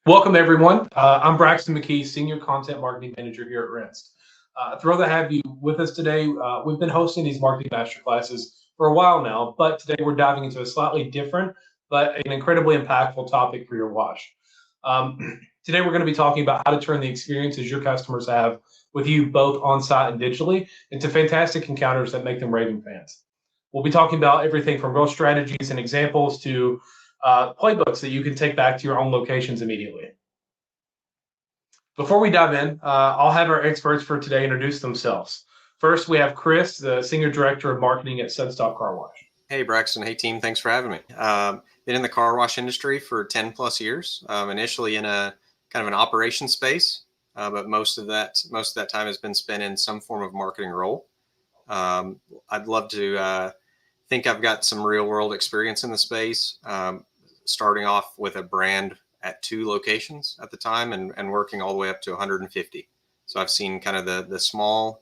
Welcome, everyone. I'm Braxton McKee, Senior Content Marketing Manager here at Renst. Thrilled to have you with us today. We've been hosting these marketing masterclasses for a while now, but today we're diving into a slightly different but an incredibly impactful topic for your wash. Today we're going to be talking about how to turn the experiences your customers have with you both on-site and digitally into fantastic encounters that make them raving fans. We'll be talking about everything from real strategies and examples to playbooks that you can take back to your own locations immediately. Before we dive in, I'll have our experts for today introduce themselves. First, we have Chris, the Senior Director of Marketing at Sudstock Car Wash. Hey, Braxton. Hey, team. Thanks for having me. Been in the car wash industry for 10 plus years, initially in a kind of an operations space, but most of that time has been spent in some form of marketing role. I'd love to think I've got some real world experience in the space, starting off with a brand at 2 locations at the time and working all the way up to 150. So I've seen kind of the small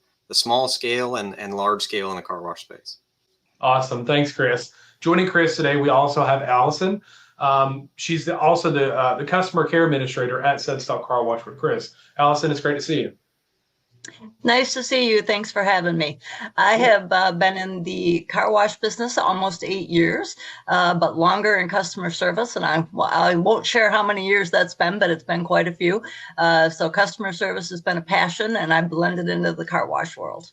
scale and large scale in the car wash space. Awesome. Thanks, Chris. Joining Chris today, we also have Allison. She's also the customer care administrator at Sudstock Car Wash with Chris. Allison, it's great to see you. Nice to see you. Thanks for having me. I have been in the car wash business almost 8 years, but longer in customer service. And I won't share how many years that's been, but it's been quite a few. So customer service has been a passion, and I blended into the car wash world.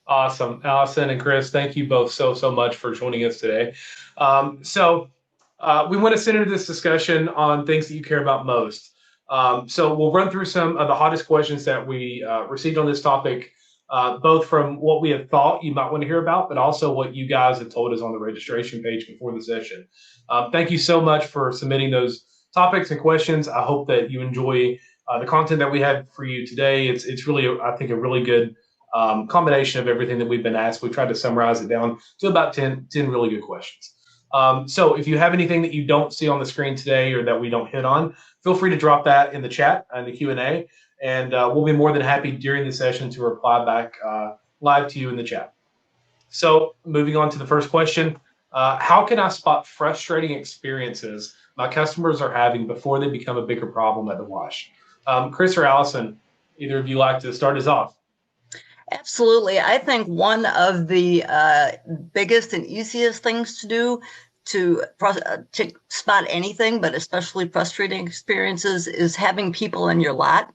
Awesome. Allison and Chris, thank you both so much for joining us today. We want to center this discussion on things that you care about most. So we'll run through some of the hottest questions that we received on this topic, both from what we have thought you might want to hear about, but also what you guys have told us on the registration page before the session. Thank you so much for submitting those topics and questions. I hope that you enjoy the content that we had for you today. It's really, I think, a really good combination of everything that we've been asked. We tried to summarize it down to about 10 really good questions. So if you have anything that you don't see on the screen today or that we don't hit on, feel free to drop that in the chat and the Q&A, and we'll be more than happy during the session to reply back live to you in the chat. So moving on to the first question, how can I spot frustrating experiences my customers are having before they become a bigger problem at the wash? Chris or Allison, either of you like to start us off? Absolutely. I think one of the biggest and easiest things to do to spot anything, but especially frustrating experiences, is having people in your lot.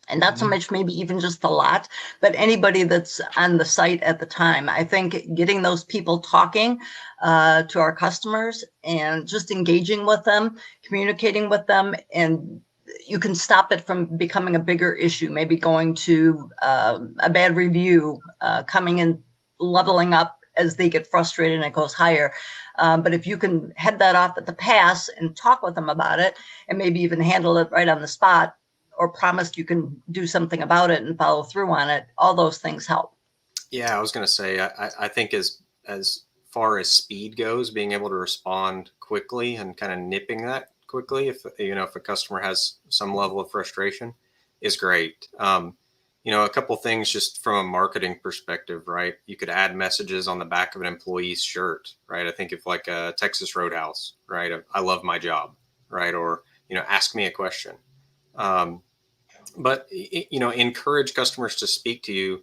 And not so much maybe even just the lot, but anybody that's on the site at the time. I think getting those people talking to our customers and just engaging with them, communicating with them, and you can stop it from becoming a bigger issue, maybe going to a bad review, coming and leveling up as they get frustrated and it goes higher. But if you can head that off at the pass and talk with them about it and maybe even handle it right on the spot or promise you can do something about it and follow through on it, all those things help. Yeah, I was going to say, I think as far as speed goes, being able to respond quickly and kind of nipping that quickly, if a customer has some level of frustration, is great. A couple things just from a marketing perspective, right? You could add messages on the back of an employee's shirt, right? I think if like a Texas Roadhouse, right? I love my job, right? Or, ask me a question. But encourage customers to speak to you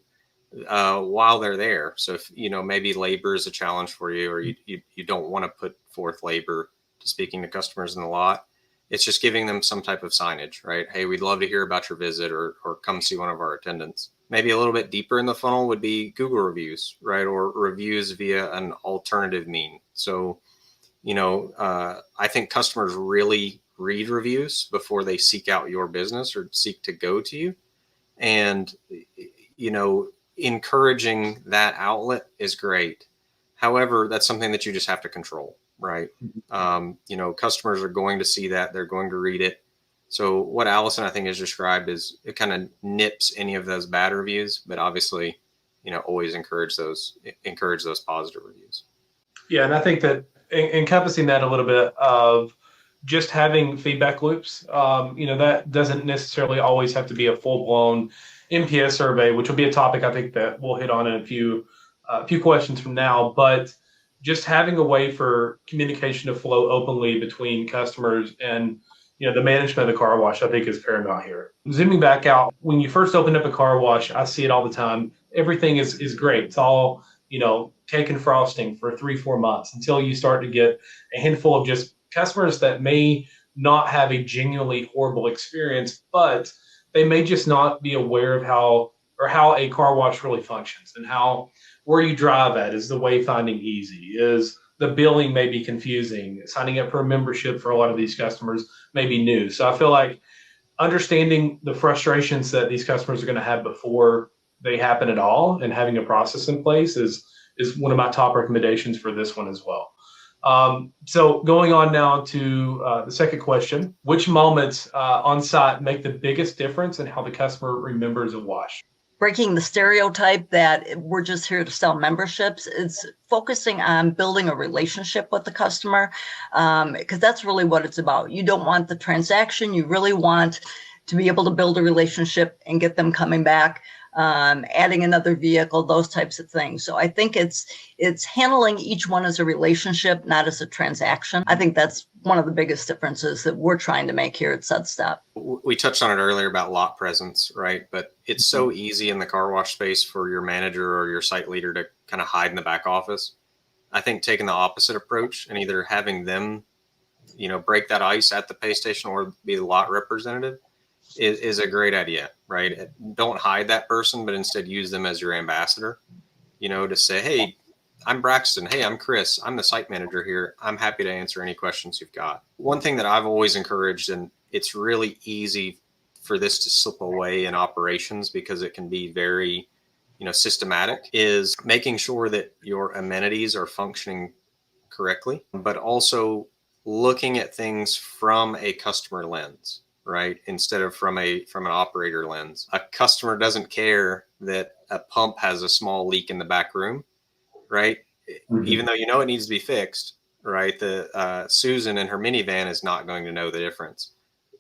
while they're there. So if, maybe labor is a challenge for you, or you don't want to put forth labor to speaking to customers in the lot, it's just giving them some type of signage, right? Hey, we'd love to hear about your visit, or come see one of our attendants. Maybe a little bit deeper in the funnel would be Google reviews, right? Or reviews via an alternative mean. So, I think customers really read reviews before they seek out your business or seek to go to you. And, encouraging that outlet is great. However, that's something that you just have to control. Right. Customers are going to see that, they're going to read it. So what Allison, I think, has described is it kind of nips any of those bad reviews, but obviously, always encourage those positive reviews. Yeah. And I think that encompassing that a little bit of just having feedback loops, that doesn't necessarily always have to be a full-blown NPS survey, which will be a topic I think that we'll hit on in a few questions from now. But just having a way for communication to flow openly between customers and the management of the car wash, I think, is paramount here. Zooming back out, when you first open up a car wash, I see it all the time. Everything is great. It's all, cake and frosting for 3-4 months until you start to get a handful of just customers that may not have a genuinely horrible experience, but they may just not be aware of how a car wash really functions, and how where you drive at is the wayfinding easy, is the billing may be confusing, signing up for a membership for a lot of these customers may be new. So I feel like understanding the frustrations that these customers are going to have before they happen at all, and having a process in place is one of my top recommendations for this one as well. So going on now to the second question: which moments on site make the biggest difference in how the customer remembers a wash? Breaking the stereotype that we're just here to sell memberships. It's focusing on building a relationship with the customer, because that's really what it's about. You don't want the transaction. You really want to be able to build a relationship and get them coming back, adding another vehicle, those types of things. So I think it's handling each one as a relationship, not as a transaction. I think that's one of the biggest differences that we're trying to make here at SudStep. We touched on it earlier about lot presence, right? But it's so easy in the car wash space for your manager or your site leader to kind of hide in the back office. I think taking the opposite approach and either having them, break that ice at the pay station or be the lot representative is a great idea, right? Don't hide that person, but instead use them as your ambassador, to say, hey, I'm Braxton. Hey, I'm Chris. I'm the site manager here. I'm happy to answer any questions you've got. One thing that I've always encouraged, and it's really easy for this to slip away in operations because it can be very, systematic, is making sure that your amenities are functioning correctly, but also looking at things from a customer lens, right? Instead of from an operator lens. A customer doesn't care that a pump has a small leak in the back room, right? Mm-hmm. Even though it needs to be fixed, right? The Susan in her minivan is not going to know the difference.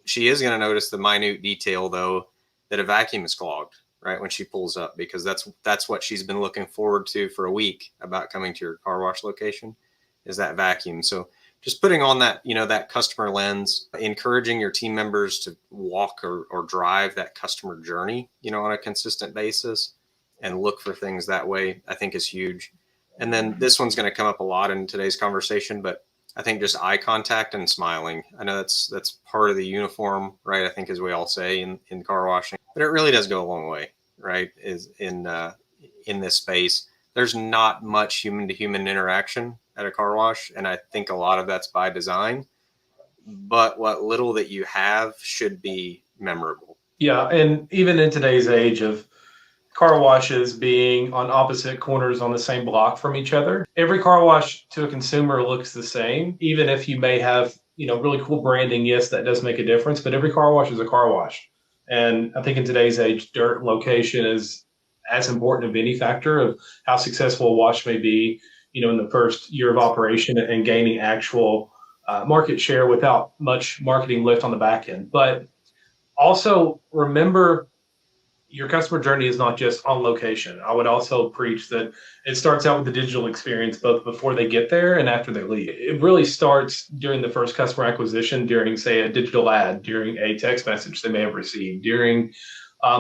She is going to notice the minute detail, though, that a vacuum is clogged, right, when she pulls up, because that's what she's been looking forward to for a week about coming to your car wash location, is that vacuum. So just putting on that, that customer lens, encouraging your team members to walk or drive that customer journey, on a consistent basis and look for things that way, I think is huge. And then this one's going to come up a lot in today's conversation, but I think just eye contact and smiling. I know that's part of the uniform, right? I think, as we all say in car washing, but it really does go a long way, right? Is in this space, there's not much human to human interaction at a car wash. And I think a lot of that's by design, but what little that you have should be memorable. Yeah. And even in today's age of car washes being on opposite corners on the same block from each other, every car wash to a consumer looks the same. Even if you may have, really cool branding, yes, that does make a difference, but every car wash is a car wash. And I think in today's age, dirt location is as important of any factor of how successful a wash may be, in the first year of operation, and gaining actual market share without much marketing lift on the back end. But also remember, your customer journey is not just on location. I would also preach that it starts out with the digital experience, both before they get there and after they leave. It really starts during the first customer acquisition, during, say, a digital ad, during a text message they may have received, during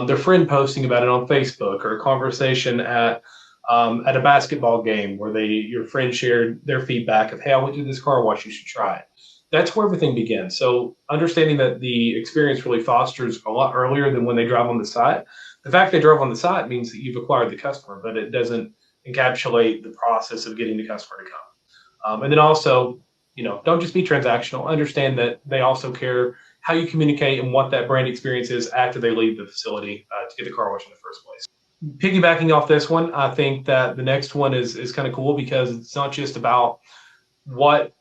their friend posting about it on Facebook, or a conversation at a basketball game where your friend shared their feedback of, hey, I went to this car wash, you should try it. That's where everything begins. So understanding that the experience really fosters a lot earlier than when they drive on the site. The fact they drove on the site means that you've acquired the customer, but it doesn't encapsulate the process of getting the customer to come. And then also, don't just be transactional. Understand that they also care how you communicate and what that brand experience is after they leave the facility to get the car wash in the first place. Piggybacking off this one, I think that the next one is kind of cool, because it's not just about what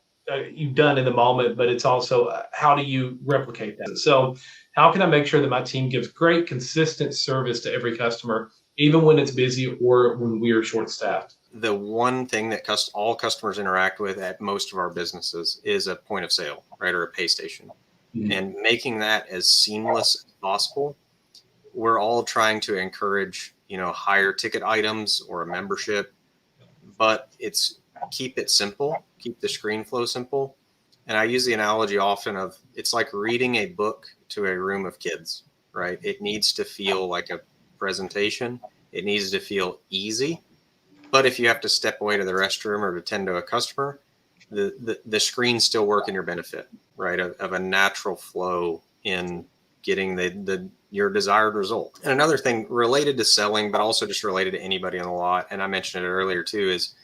you've done in the moment, but it's also how do you replicate that? So how can I make sure that my team gives great, consistent service to every customer, even when it's busy or when we are short-staffed? The one thing that all customers interact with at most of our businesses is a point of sale, right, or a pay station. Mm-hmm. And making that as seamless as possible. We're all trying to encourage, higher ticket items or a membership, but keep it simple, keep the screen flow simple, And I use the analogy often of it's like reading a book to a room of kids, right? It needs to feel like a presentation. It needs to feel easy. But if you have to step away to the restroom or to tend to a customer, the screens still work in your benefit, right? Of a natural flow in getting your desired result. And another thing related to selling, but also just related to anybody on the lot, and I mentioned it earlier too, is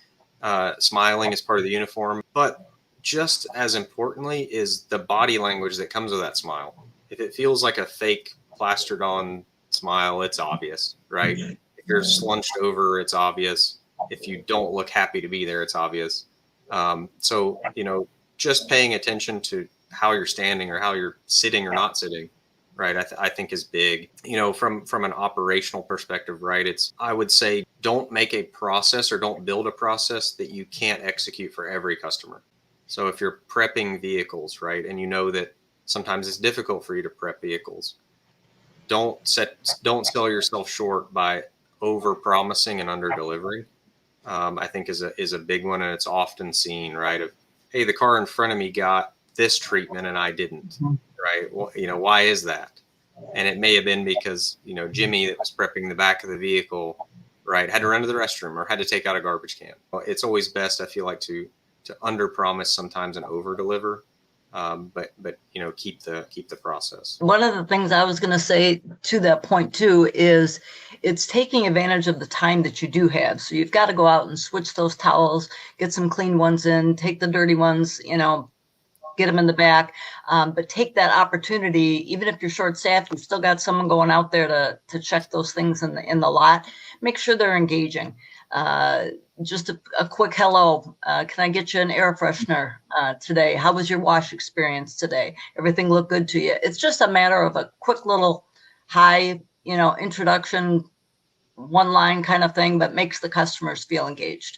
smiling is part of the uniform. But just as importantly is the body language that comes with that smile. If it feels like a fake plastered on smile, it's obvious, right? If you're slunched over, it's obvious. If you don't look happy to be there, it's obvious. So, just paying attention to how you're standing or how you're sitting or not sitting, right, I think is big. From an operational perspective, right, I would say don't make a process or don't build a process that you can't execute for every customer. So if you're prepping vehicles, right, and you know that sometimes it's difficult for you to prep vehicles, don't sell yourself short by over promising and under delivering. I think is a big one, and it's often seen, right? Of, hey, the car in front of me got this treatment and I didn't, right? Well, why is that? And it may have been because Jimmy that was prepping the back of the vehicle, right, had to run to the restroom or had to take out a garbage can. Well, it's always best, I feel like, to under promise sometimes and over deliver. But keep the process. One of the things I was going to say to that point too is it's taking advantage of the time that you do have. So you've got to go out and switch those towels, get some clean ones in, take the dirty ones, get them in the back. But take that opportunity, even if you're short staffed, you've still got someone going out there to check those things in the lot. Make sure they're engaging. Just a quick hello. Can I get you an air freshener today? How was your wash experience today? Everything look good to you? It's just a matter of a quick little hi, introduction, one line kind of thing, but makes the customers feel engaged.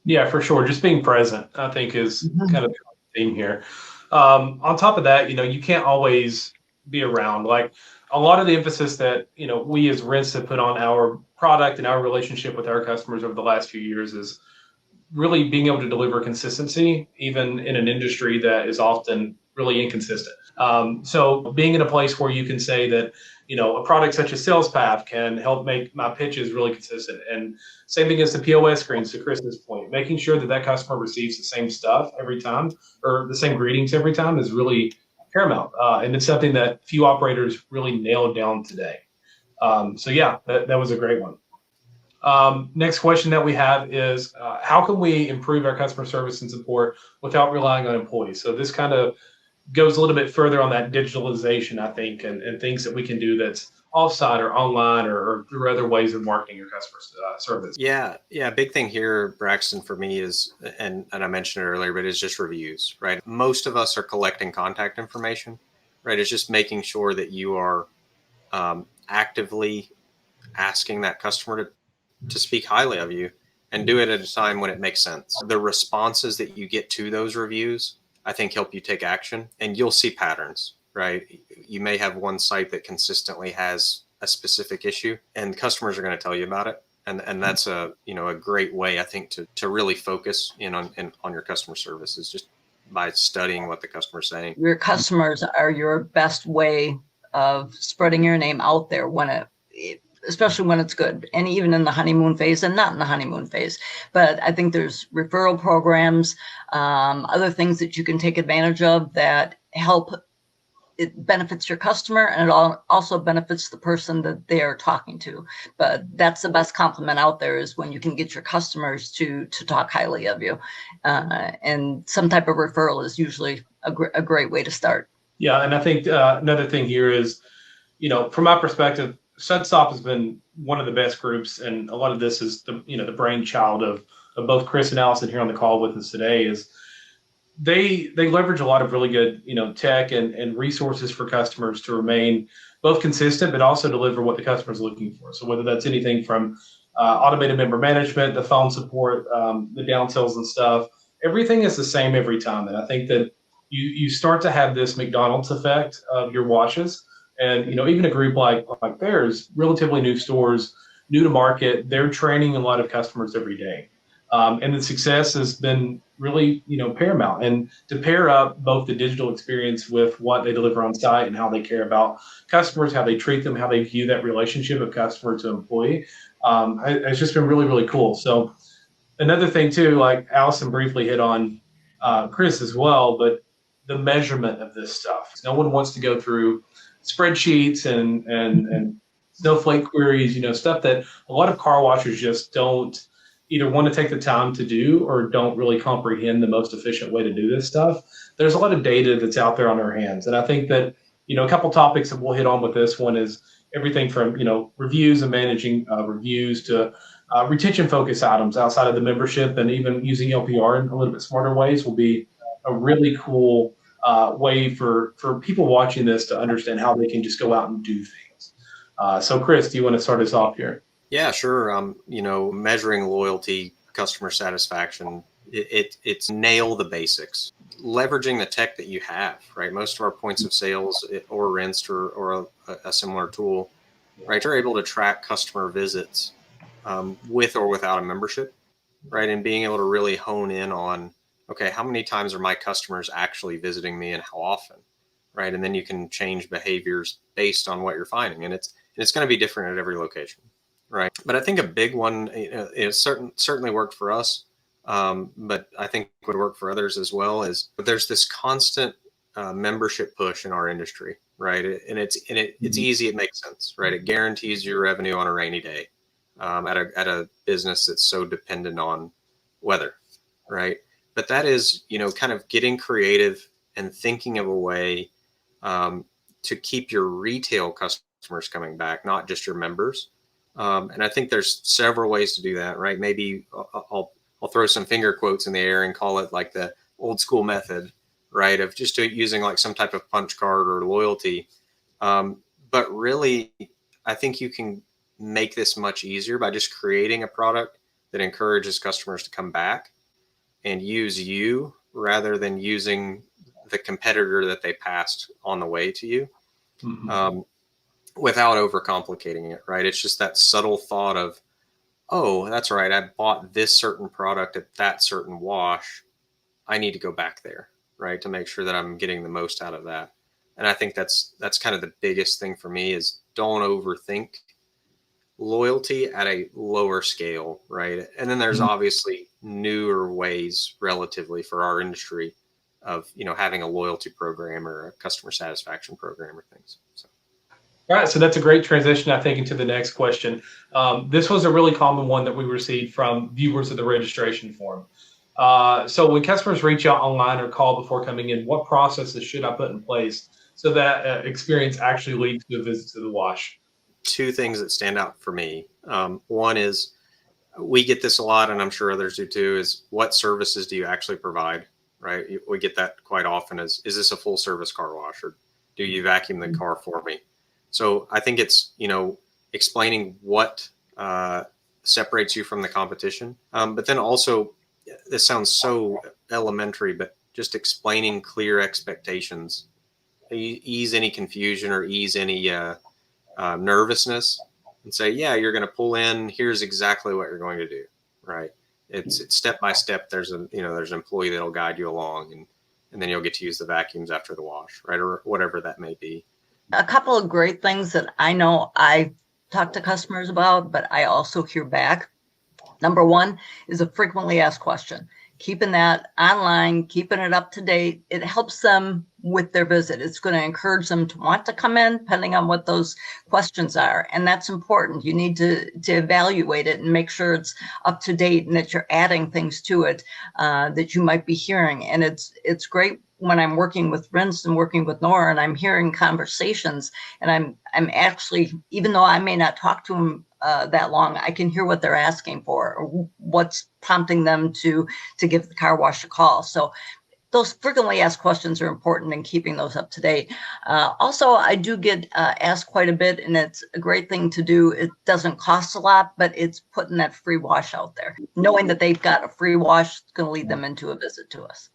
Yeah, for sure. Just being present, I think, is kind of the theme here. On top of that, you can't always be around. Like a lot of the emphasis that we as Rinse have put on our product and our relationship with our customers over the last few years is really being able to deliver consistency, even in an industry that is often really inconsistent. So being in a place where you can say that a product such as SalesPath can help make my pitches really consistent, and same thing as the POS screens, to Chris's point, making sure that customer receives the same stuff every time or the same greetings every time is really paramount. And it's something that few operators really nailed down today. So yeah, that was a great one. Next question that we have is, how can we improve our customer service and support without relying on employees? So this kind of goes a little bit further on that digitalization, I think, and things that we can do that's offsite or online or through other ways of marketing your customer service. Yeah. Big thing here, Braxton, for me is, and I mentioned it earlier, but it's just reviews, right? Most of us are collecting contact information, right? It's just making sure that you are actively asking that customer to speak highly of you, and do it at a time when it makes sense. The responses that you get to those reviews, I think, help you take action, and you'll see patterns, right? You may have one site that consistently has a specific issue, and customers are going to tell you about it. And that's a great way, I think, to really focus in on your customer service, is just by studying what the customer's saying. Your customers are your best way of spreading your name out there especially when it's good, and even in the honeymoon phase and not in the honeymoon phase. But I think there's referral programs, other things that you can take advantage of that help. It benefits your customer, and it also benefits the person that they are talking to. But that's the best compliment out there, is when you can get your customers to talk highly of you. And some type of referral is usually a great way to start. Yeah, and I think another thing here is, from my perspective, SudStop has been one of the best groups, and a lot of this is the brainchild of both Chris and Allison here on the call with us today. Is they leverage a lot of really good tech and resources for customers to remain both consistent but also deliver what the customer is looking for. So whether that's anything from automated member management, the phone support, the downsells and stuff, everything is the same every time. And I think that you start to have this McDonald's effect of your washes. And even a group like theirs, relatively new stores, new to market, they're training a lot of customers every day, and the success has been really, paramount. And to pair up both the digital experience with what they deliver on site and how they care about customers, how they treat them, how they view that relationship of customer to employee, it's just been really, really cool. So another thing too, like Allison briefly hit on, Chris as well, but the measurement of this stuff. No one wants to go through spreadsheets and snowflake queries, stuff that a lot of car washers just don't either want to take the time to do or don't really comprehend the most efficient way to do this stuff. There's a lot of data that's out there on our hands. And I think that, a couple topics that we'll hit on with this one is everything from, reviews and managing reviews to retention focus items outside of the membership, and even using LPR in a little bit smarter ways will be a really cool way for people watching this to understand how they can just go out and do things. So Chris, do you want to start us off here? Yeah, sure. Measuring loyalty, customer satisfaction, it's nail the basics. Leveraging the tech that you have, right? Most of our points of sales or Rinst or a similar tool, right, are able to track customer visits with or without a membership, right? And being able to really hone in on, okay, how many times are my customers actually visiting me and how often, right? And then you can change behaviors based on what you're finding. And it's going to be different at every location, right? But I think a big one, it certainly worked for us, but I think would work for others as well, is there's this constant membership push in our industry, right? And it's easy, it makes sense, right? It guarantees your revenue on a rainy day at a business that's so dependent on weather, right? But that is, kind of getting creative and thinking of a way to keep your retail customers coming back, not just your members. And I think there's several ways to do that, right? Maybe I'll throw some finger quotes in the air and call it like the old school method, right? Of just using like some type of punch card or loyalty. But really, I think you can make this much easier by just creating a product that encourages customers to come back and use you rather than using the competitor that they passed on the way to you. Mm-hmm. Without overcomplicating it, right? It's just that subtle thought of, oh, that's right, I bought this certain product at that certain wash. I need to go back there, right? To make sure that I'm getting the most out of that. And I think that's kind of the biggest thing for me is don't overthink loyalty at a lower scale, right? And then there's obviously newer ways relatively for our industry of, having a loyalty program or a customer satisfaction program or things. So. All right, so that's a great transition, I think, into the next question. This was a really common one that we received from viewers of the registration form. So when customers reach out online or call before coming in, what processes should I put in place so that experience actually leads to a visit to the wash? Two things that stand out for me. One is, we get this a lot, and I'm sure others do too, is what services do you actually provide, right? We get that quite often is this a full service car wash, or do you vacuum the car for me? So I think it's, explaining what separates you from the competition. But then also, this sounds so elementary, but just explaining clear expectations, ease any confusion or ease any nervousness, and say, yeah, you're going to pull in, here's exactly what you're going to do, right? It's step by step. There's an employee that'll guide you along, and then you'll get to use the vacuums after the wash, right? Or whatever that may be. A couple of great things that I know I talk to customers about, but I also hear back. Number one is a frequently asked question. Keeping that online, keeping it up to date, it helps them with their visit. It's going to encourage them to want to come in, depending on what those questions are. And that's important. You need to evaluate it and make sure it's up to date and that you're adding things to it that you might be hearing. And it's great when I'm working with Rinst and working with Nora, and I'm hearing conversations, and I'm actually, even though I may not talk to them that long, I can hear what they're asking for, or what's prompting them to give the car wash a call. So those frequently asked questions are important in keeping those up to date. Also, I do get asked quite a bit, and it's a great thing to do. It doesn't cost a lot, but it's putting that free wash out there. Knowing that they've got a free wash is going to lead them into a visit to us.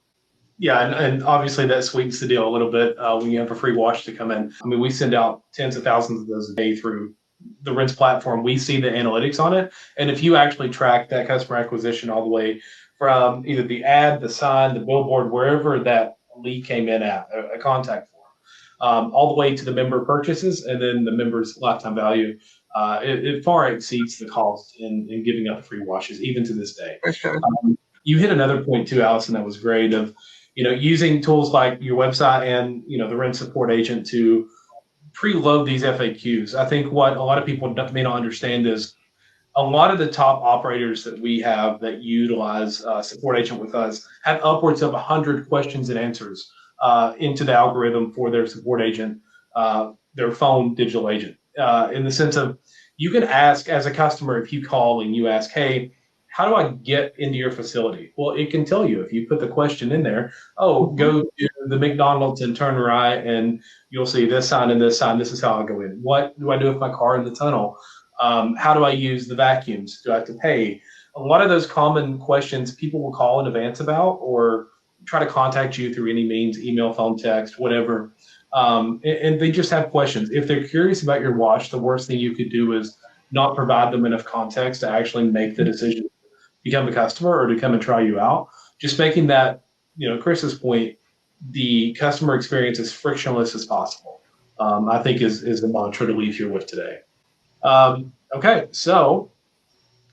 Yeah, and obviously that sweetens the deal a little bit when you have a free wash to come in. I mean, we send out tens of thousands of those a day through the Rinst platform. We see the analytics on it. And if you actually track that customer acquisition all the way from either the ad, the sign, the billboard, wherever that lead came in at, a contact form, all the way to the member purchases and then the member's lifetime value. It far exceeds the cost in giving out the free washes, even to this day. For sure. You hit another point too, Allison, that was great of, using tools like your website and, the Rent Support Agent to preload these FAQs. I think what a lot of people may not understand is a lot of the top operators that we have that utilize Support Agent with us have upwards of 100 questions and answers into the algorithm for their Support Agent, their phone digital agent, in the sense of you can ask as a customer, if you call and you ask, hey, how do I get into your facility? Well, it can tell you if you put the question in there, go to the McDonald's and turn right and you'll see this sign and this sign. This is how I go in. What do I do with my car in the tunnel? How do I use the vacuums? Do I have to pay? A lot of those common questions people will call in advance about or try to contact you through any means, email, phone, text, whatever. And they just have questions. If they're curious about your wash, the worst thing you could do is not provide them enough context to actually make the decision to become a customer or to come and try you out. Just making that, Chris's point, the customer experience as frictionless as possible, I think is the mantra to leave here with today. Okay, so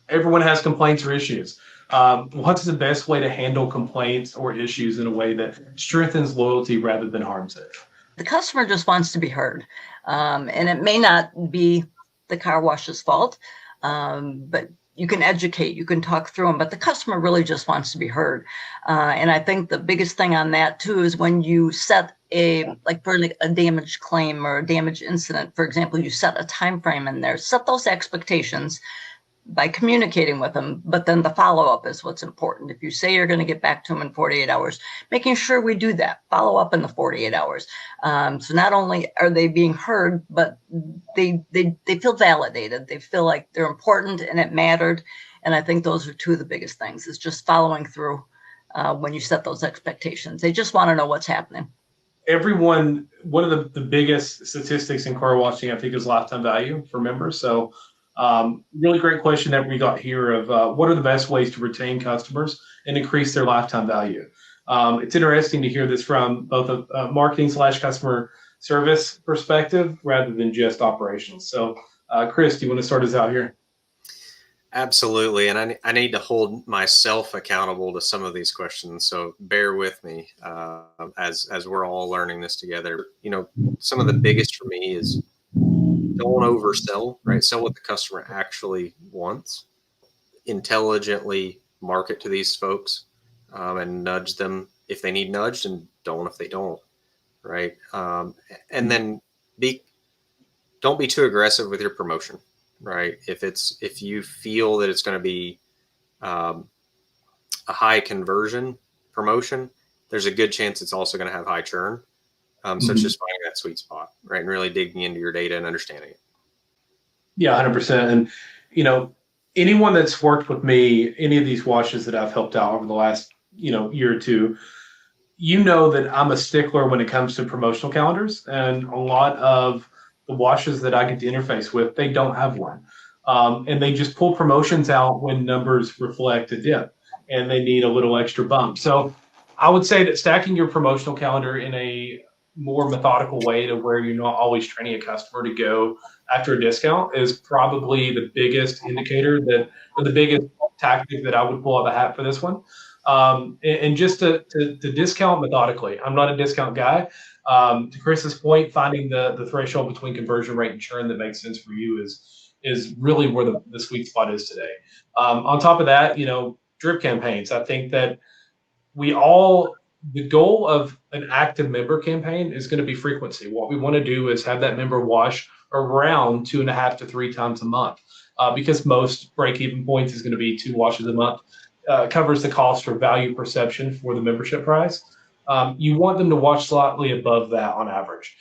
everyone has complaints or issues. What's the best way to handle complaints or issues in a way that strengthens loyalty rather than harms it? The customer just wants to be heard. And it may not be the car wash's fault, but you can educate, you can talk through them, but the customer really just wants to be heard. And I think the biggest thing on that too is when you set for a damage claim or a damage incident, for example, you set a time frame in there, set those expectations by communicating with them, but then the follow-up is what's important. If you say you're going to get back to them in 48 hours, making sure we do that, follow up in the 48 hours. So not only are they being heard, but they feel validated. They feel like they're important and it mattered. And I think those are two of the biggest things, is just following through when you set those expectations. They just want to know what's happening. One of the biggest statistics in car washing, I think, is lifetime value for members. So really great question that we got here of what are the best ways to retain customers and increase their lifetime value? It's interesting to hear this from both a marketing/customer service perspective rather than just operational. So Chris, do you want to start us out here? Absolutely. And I need to hold myself accountable to some of these questions. So bear with me as we're all learning this together. Some of the biggest for me is don't oversell, right? Sell what the customer actually wants. Intelligently market to these folks and nudge them if they need nudged and don't if they don't, right? And then don't be too aggressive with your promotion, right? If you feel that it's going to be a high conversion promotion, there's a good chance it's also going to have high churn. So it's just finding that sweet spot, right? And really digging into your data and understanding it. Yeah, 100%. And, anyone that's worked with me, any of these washes that I've helped out over the last, year or two, that I'm a stickler when it comes to promotional calendars. And a lot of the washes that I get to interface with, they don't have one. And they just pull promotions out when numbers reflect a dip and they need a little extra bump. So I would say that stacking your promotional calendar in a more methodical way to where you're not always training a customer to go after a discount is probably the biggest indicator or the biggest tactic that I would pull out of the hat for this one. And just to discount methodically. I'm not a discount guy. To Chris's point, finding the threshold between conversion rate and churn that makes sense for you is really where the sweet spot is today. On top of that, drip campaigns. I think that the goal of an active member campaign is going to be frequency. What we want to do is have that member wash around 2.5 to 3 times a month, because most break-even points is going to be 2 washes a month. Covers the cost for value perception for the membership price. You want them to wash slightly above that on average.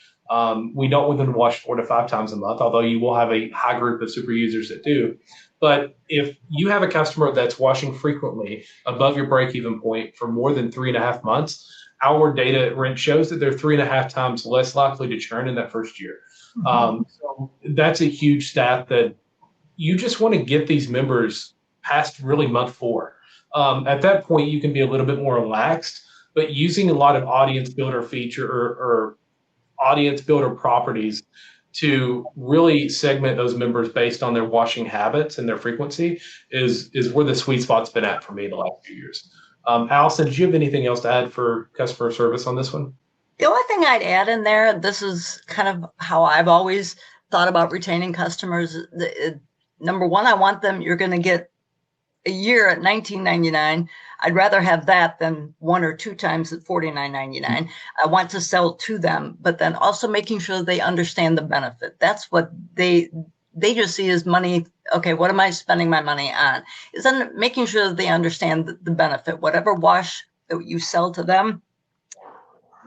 We don't want them to wash 4 to 5 times a month, although you will have a high group of super users that do. But if you have a customer that's washing frequently above your break-even point for more than 3.5 months, our data at Rent shows that they're 3.5 times less likely to churn in that first year. So that's a huge stat that you just want to get these members past really month 4. At that point, you can be a little bit more relaxed, but using a lot of audience builder feature or audience builder properties to really segment those members based on their washing habits and their frequency is where the sweet spot's been at for me the last few years. Allison, did you have anything else to add for customer service on this one? The only thing I'd add in there, this is kind of how I've always thought about retaining customers. Number one, I want them, you're going to get a year at $19.99. I'd rather have that than 1 or 2 times at $49.99. I want to sell to them, but then also making sure they understand the benefit. That's what they just see as money. Okay, what am I spending my money on? Is then making sure that they understand the benefit. Whatever wash that you sell to them,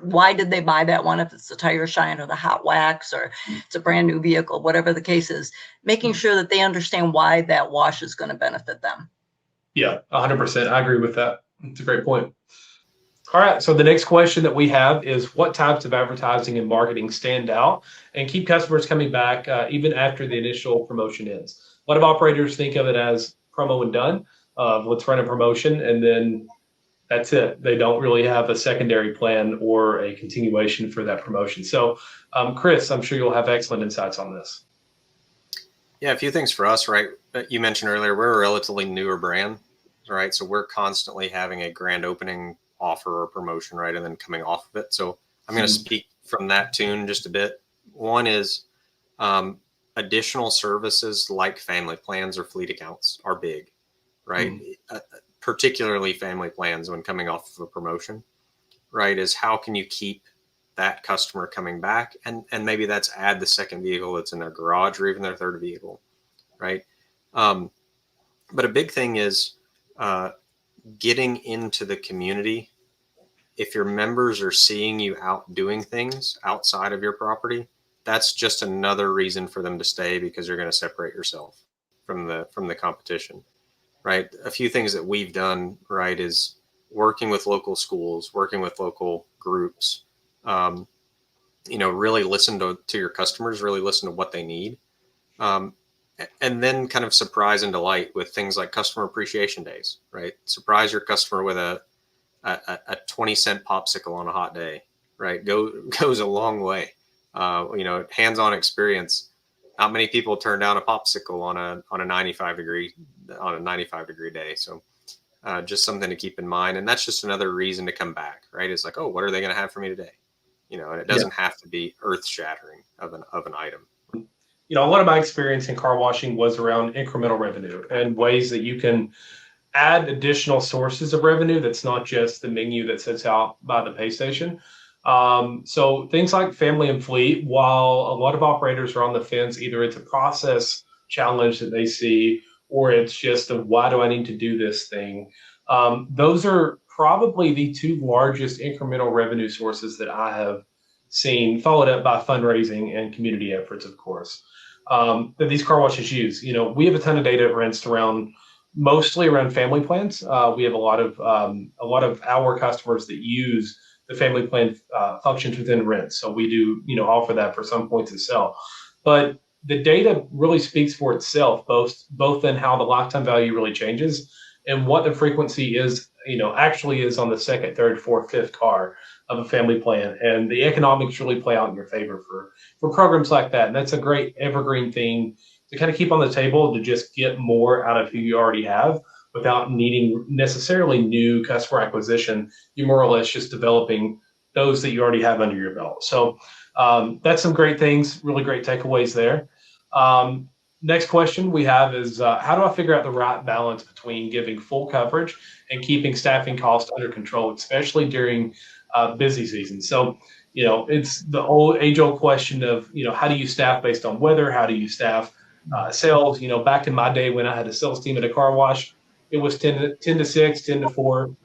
why did they buy that one? If it's the tire shine or the hot wax or it's a brand new vehicle, whatever the case is, making sure that they understand why that wash is going to benefit them. Yeah, 100%. I agree with that. It's a great point. All right. So the next question that we have is, what types of advertising and marketing stand out and keep customers coming back even after the initial promotion ends? A lot of operators think of it as promo and done. Let's run a promotion and then that's it. They don't really have a secondary plan or a continuation for that promotion. So, Chris, I'm sure you'll have excellent insights on this. Yeah, a few things for us, right? You mentioned earlier, we're a relatively newer brand, right? So we're constantly having a grand opening offer or promotion, right? And then coming off of it. So I'm going to speak from that tune just a bit. One is additional services like family plans or fleet accounts are big, right? Particularly family plans when coming off of a promotion, right? Is how can you keep that customer coming back, and maybe that's add the second vehicle that's in their garage or even their third vehicle, right? But a big thing is getting into the community. If your members are seeing you out doing things outside of your property, that's just another reason for them to stay, because you're going to separate yourself from the competition, right? A few things that we've done, right, is working with local schools, working with local groups. Really listen to your customers, really listen to what they need. And then kind of surprise and delight with things like customer appreciation days, right? Surprise your customer with a 20-cent popsicle on a hot day, right? Goes a long way. Hands-on experience. Not many people turn down a popsicle on a 95 degree day. So just something to keep in mind. And that's just another reason to come back, right? It's like, oh, what are they going to have for me today? And it doesn't have to be earth shattering of an item. A lot of my experience in car washing was around incremental revenue and ways that you can add additional sources of revenue that's not just the menu that sits out by the pay station. So things like family and fleet, while a lot of operators are on the fence, either it's a process challenge that they see, or it's just why do I need to do this thing? Those are probably the 2 largest incremental revenue sources that I have seen, followed up by fundraising and community efforts, of course, that these car washes use. We have a ton of data at Rinsed mostly around family plans. We have a lot of our customers that use the family plan functions within Rinsed. So we do, offer that for some points of sale. But the data really speaks for itself, both in how the lifetime value really changes and what the frequency is, actually is on the second, third, fourth, fifth car of a family plan. And the economics really play out in your favor for programs like that. And that's a great evergreen thing to kind of keep on the table, to just get more out of who you already have without needing necessarily new customer acquisition. You're more or less just developing those that you already have under your belt. So that's some great things, really great takeaways there. Next question we have is, how do I figure out the right balance between giving full coverage and keeping staffing costs under control, especially during busy season? So, it's the age-old question of, how do you staff based on weather? How do you staff sales? Back in my day when I had a sales team at a car wash, it was 10 to 6, 10 to 4,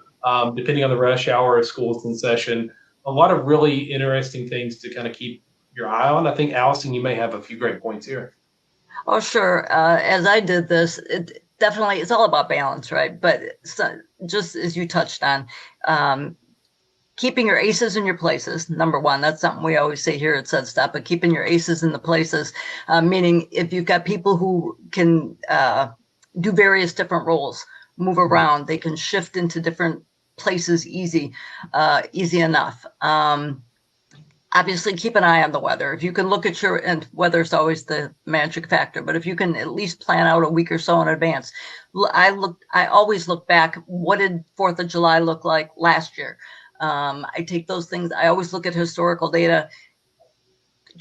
depending on the rush hour of school's in session. A lot of really interesting things to kind of keep your eye on. I think, Allison, you may have a few great points here. Oh, sure. As I did this, it's all about balance, right? But just as you touched on, keeping your aces in your places, number one. That's something we always say here at Said Stop, but keeping your aces in the places, meaning if you've got people who can do various different roles, move around. They can shift into different places easy enough. Obviously, keep an eye on the weather. If you can look at and weather's always the magic factor, but if you can at least plan out a week or so in advance. I always look back, what did 4th of July look like last year? I take those things, I always look at historical data.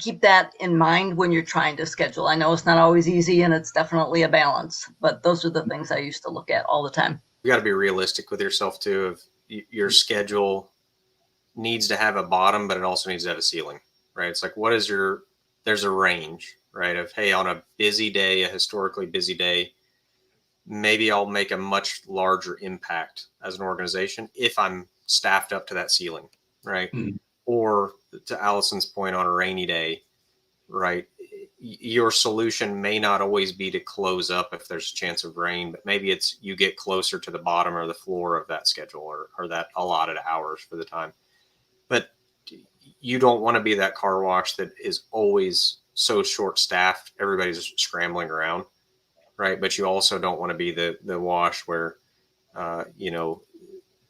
Keep that in mind when you're trying to schedule. I know it's not always easy and it's definitely a balance, but those are the things I used to look at all the time. You got to be realistic with yourself too. Of your schedule needs to have a bottom, but it also needs to have a ceiling, right? It's like, there's a range, right? Of, hey, on a busy day, a historically busy day, maybe I'll make a much larger impact as an organization if I'm staffed up to that ceiling, right? Mm-hmm. Or to Allison's point, on a rainy day, right? Your solution may not always be to close up if there's a chance of rain, but maybe it's you get closer to the bottom or the floor of that schedule or that allotted hours for the time. But you don't want to be that car wash that is always so short staffed, everybody's scrambling around, right? But you also don't want to be the wash where,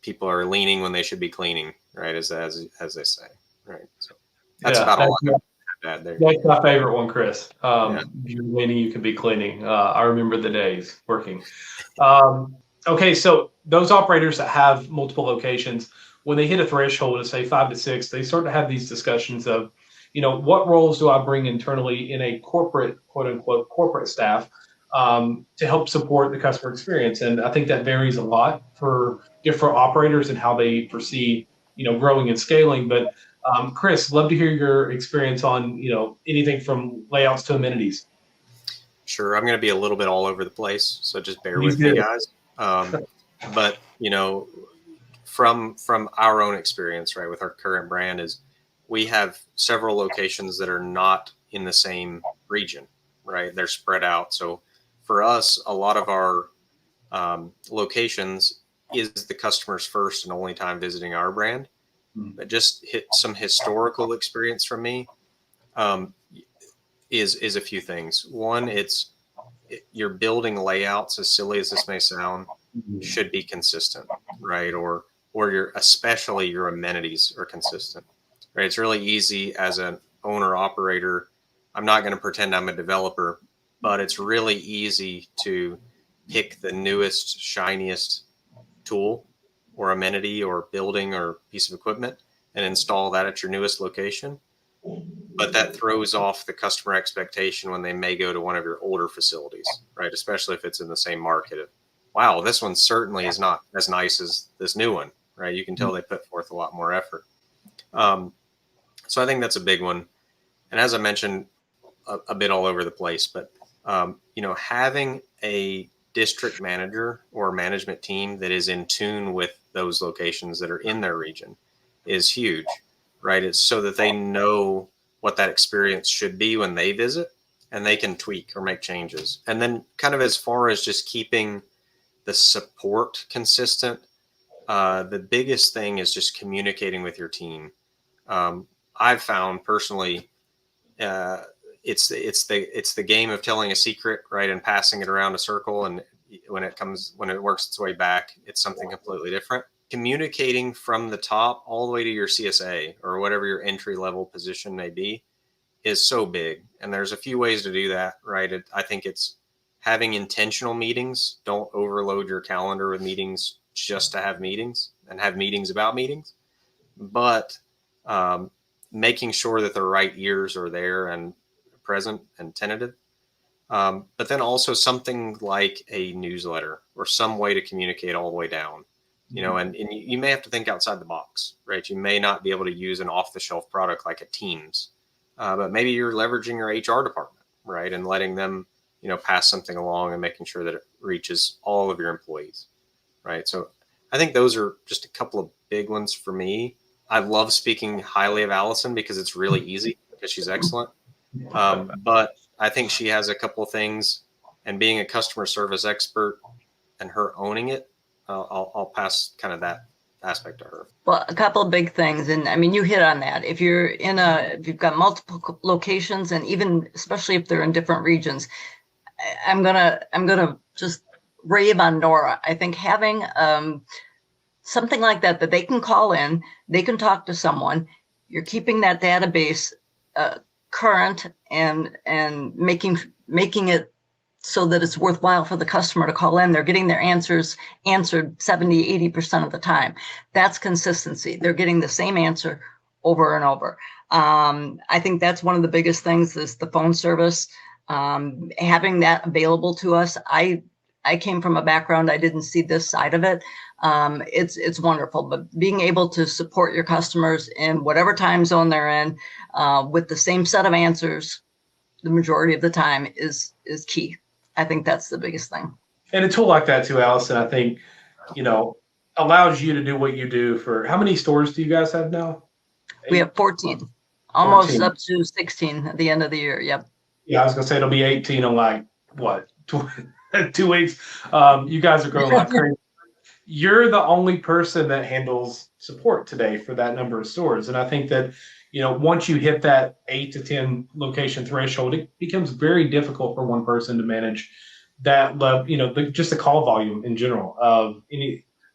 people are leaning when they should be cleaning, right? As they say, right? So that's about all I have to add there. That's my favorite one, Chris. You're leaning, you can be cleaning. I remember the days working. Okay, so those operators that have multiple locations, when they hit a threshold of say 5 to 6, they start to have these discussions of, what roles do I bring internally in a corporate, quote unquote, corporate staff to help support the customer experience. And I think that varies a lot for different operators and how they foresee, growing and scaling. But Chris, love to hear your experience on, anything from layouts to amenities. Sure. I'm going to be a little bit all over the place, so just bear with me, guys. But, from our own experience, right, with our current brand, is we have several locations that are not in the same region, right? They're spread out. So for us, a lot of our locations is the customer's first and only time visiting our brand. But just hit some historical experience from me is a few things. One, your building layouts, as silly as this may sound, should be consistent, right? Or especially your amenities are consistent, right? It's really easy as an owner operator. I'm not going to pretend I'm a developer, but it's really easy to pick the newest, shiniest tool or amenity or building or piece of equipment and install that at your newest location. But that throws off the customer expectation when they may go to one of your older facilities, right? Especially if it's in the same market of, wow, this one certainly is not as nice as this new one, right? You can tell they put forth a lot more effort. So I think that's a big one. And as I mentioned, a bit all over the place, but having a district manager or management team that is in tune with those locations that are in their region is huge, right? It's so that they know what that experience should be when they visit and they can tweak or make changes. And then kind of as far as just keeping the support consistent, the biggest thing is just communicating with your team. I've found personally, it's the game of telling a secret, right, and passing it around a circle, and when it works its way back, it's something completely different. Communicating from the top all the way to your CSA or whatever your entry level position may be is so big, and there's a few ways to do that, right? I think it's having intentional meetings. Don't overload your calendar with meetings just to have meetings and have meetings about meetings, but making sure that the right ears are there and present and tentative. But then also something like a newsletter or some way to communicate all the way down, and you may have to think outside the box, right? You may not be able to use an off-the-shelf product like a Teams, but maybe you're leveraging your HR department, right? And letting them, pass something along and making sure that it reaches all of your employees, right? So I think those are just a couple of big ones for me. I love speaking highly of Allison because it's really easy because she's excellent. But I think she has a couple of things, and being a customer service expert and her owning it, I'll pass kind of that aspect to her. Well, a couple of big things. And I mean, you hit on that. If you've got multiple locations, and even especially if they're in different regions, I'm going to just rave on Nora. I think having something like that they can call in, they can talk to someone. You're keeping that database current and making it so that it's worthwhile for the customer to call in. They're getting their answers answered 70, 80% of the time. That's consistency. They're getting the same answer over and over. I think that's one of the biggest things is the phone service. Having that available to us. I came from a background, I didn't see this side of it. It's wonderful, but being able to support your customers in whatever time zone they're in with the same set of answers the majority of the time is key. I think that's the biggest thing. And a tool like that too, Allison, I think, allows you to do what you do for, how many stores do you guys have now? We have 14, almost up to 16 at the end of the year. Yep. Yeah, I was gonna say it'll be 18 in like what, 2 weeks. You guys are growing like crazy. You're the only person that handles support today for that number of stores. And I think that, once you hit that 8 to 10 location threshold, it becomes very difficult for one person to manage that level, just the call volume in general of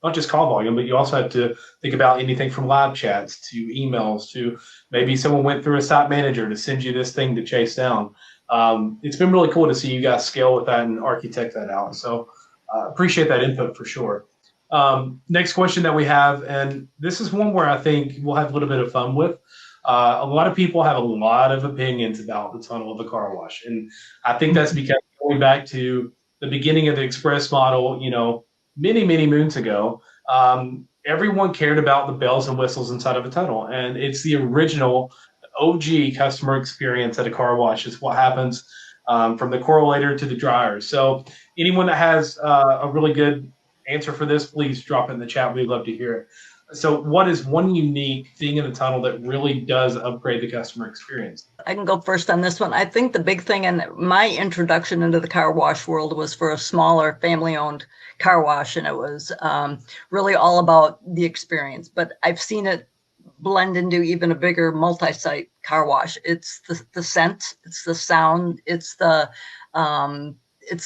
not just call volume, but you also have to think about anything from live chats to emails to maybe someone went through a site manager to send you this thing to chase down. It's been really cool to see you guys scale with that and architect that out. So appreciate that input for sure. Next question that we have, and this is one where I think we'll have a little bit of fun with. A lot of people have a lot of opinions about the tunnel of the car wash. And I think that's because going back to the beginning of the express model, many, many moons ago, everyone cared about the bells and whistles inside of a tunnel. And it's the original OG customer experience at a car wash. It's what happens from the correlator to the dryer. So anyone that has a really good answer for this, please drop it in the chat. We'd love to hear it. So what is one unique thing in the tunnel that really does upgrade the customer experience? I can go first on this one. I think the big thing, and my introduction into the car wash world was for a smaller family-owned car wash, and it was really all about the experience. But I've seen it blend into even a bigger multi-site car wash. It's the scent, it's the sound, it's the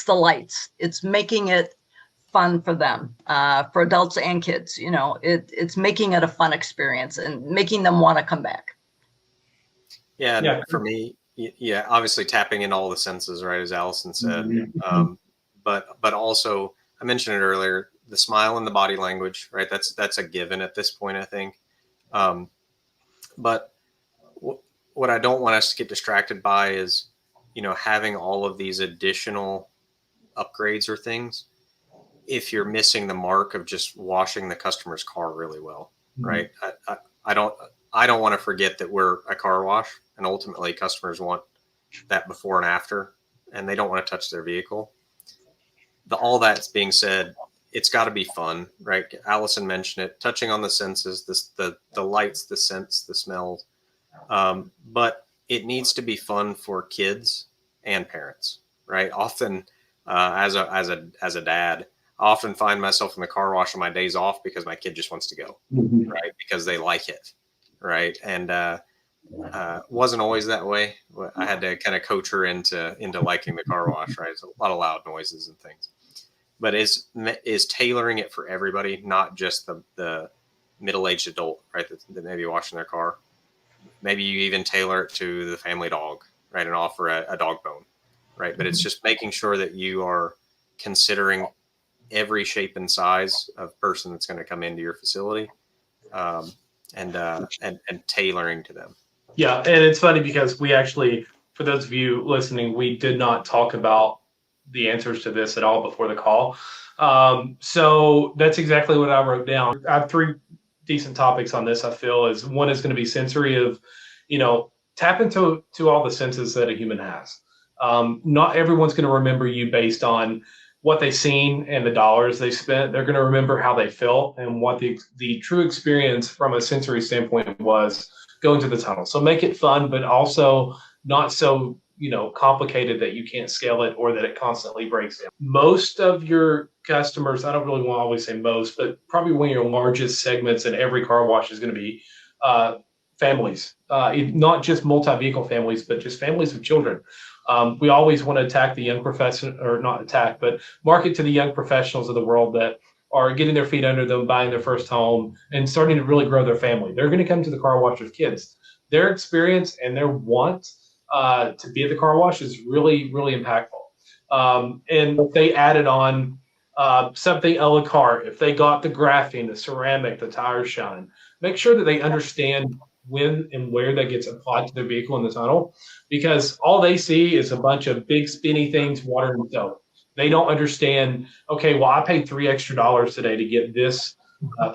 lights. It's making it fun for them, for adults and kids. It's making it a fun experience and making them want to come back. Yeah, and for me, obviously tapping in all the senses, right, as Allison said. But also, I mentioned it earlier, the smile and the body language, right? That's a given at this point, I think. But what I don't want us to get distracted by is, having all of these additional upgrades or things if you're missing the mark of just washing the customer's car really well, right? I don't want to forget that we're a car wash, and ultimately customers want that before and after, and they don't want to touch their vehicle. All that's being said, it's got to be fun, right? Allison mentioned it, touching on the senses, the lights, the scents, the smells, but it needs to be fun for kids and parents, right? Often, as a dad, I often find myself in the car wash on my days off because my kid just wants to go, right? Because they like it, right? And wasn't always that way. I had to kind of coach her into liking the car wash, right? It's a lot of loud noises and things. But is tailoring it for everybody, not just the middle-aged adult, right? That may be washing their car. Maybe you even tailor it to the family dog, right? And offer a dog bone, right? But it's just making sure that you are considering every shape and size of person that's going to come into your facility, and tailoring to them. Yeah, and it's funny because we actually, for those of you listening, we did not talk about the answers to this at all before the call. So that's exactly what I wrote down. I have 3 decent topics on this. I feel is one is going to be sensory of, tap into all the senses that a human has. Not everyone's going to remember you based on what they've seen and the dollars they spent. They're going to remember how they felt and what the true experience from a sensory standpoint was going to the tunnel. So make it fun, but also not so, complicated that you can't scale it or that it constantly breaks down. Most of your customers, I don't really want to always say most, but probably one of your largest segments in every car wash is going to be families, not just multi-vehicle families, but just families with children. We always want to attack the young profession, or not attack, but market to the young professionals of the world that are getting their feet under them, buying their first home, and starting to really grow their family. They're going to come to the car wash with kids. Their experience and their want to be at the car wash is really, really impactful. And if they added on something a la carte, if they got the graphene, the ceramic, the tire shine, make sure that they understand when and where that gets applied to their vehicle in the tunnel, because all they see is a bunch of big spinny things, water and soap. They don't understand, okay, well, I paid $3 extra today to get this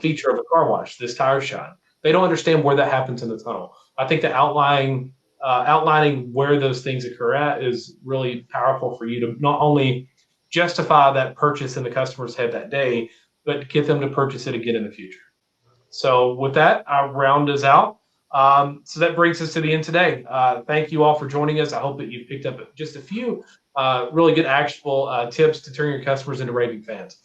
feature of a car wash, this tire shine. They don't understand where that happens in the tunnel. I think that outlining where those things occur at is really powerful for you to not only justify that purchase in the customer's head that day, but get them to purchase it again in the future. So with that, our round is out. So that brings us to the end today. Thank you all for joining us. I hope that you picked up just a few really good actionable tips to turn your customers into raving fans.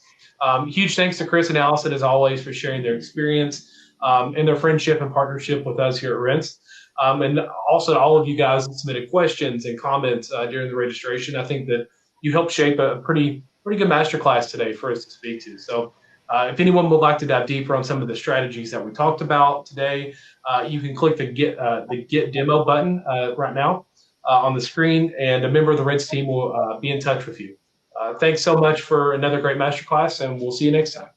Huge thanks to Chris and Allison, as always, for sharing their experience and their friendship and partnership with us here at Rents. And also to all of you guys that submitted questions and comments during the registration. I think that you helped shape a pretty good masterclass today for us to speak to. So if anyone would like to dive deeper on some of the strategies that we talked about today, you can click the Get Demo button right now on the screen, and a member of the Rents team will be in touch with you. Thanks so much for another great masterclass, and we'll see you next time.